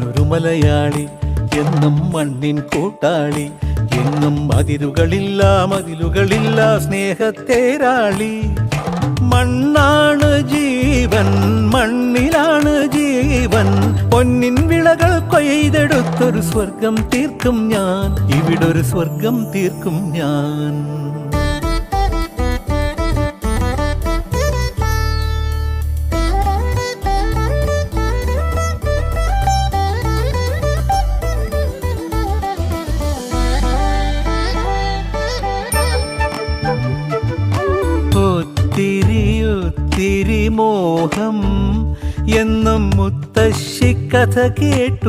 ഞാനൊരു മലയാളി, എന്നും മണ്ണിൻ കൂട്ടാളി, എന്നും മതിലുകളില്ല സ്നേഹത്തേരാളി. മണ്ണാണ് ജീവൻ, മണ്ണിലാണ് ജീവൻ, പൊന്നിൻ വിളകൾ കൊയ്തെടുത്തൊരു സ്വർഗം തീർക്കും ഞാൻ, ഇവിടൊരു സ്വർഗം തീർക്കും ഞാൻ. ഒത്തിരി മോഹം എന്നും മുത്തശ്ശി കഥ കേട്ടു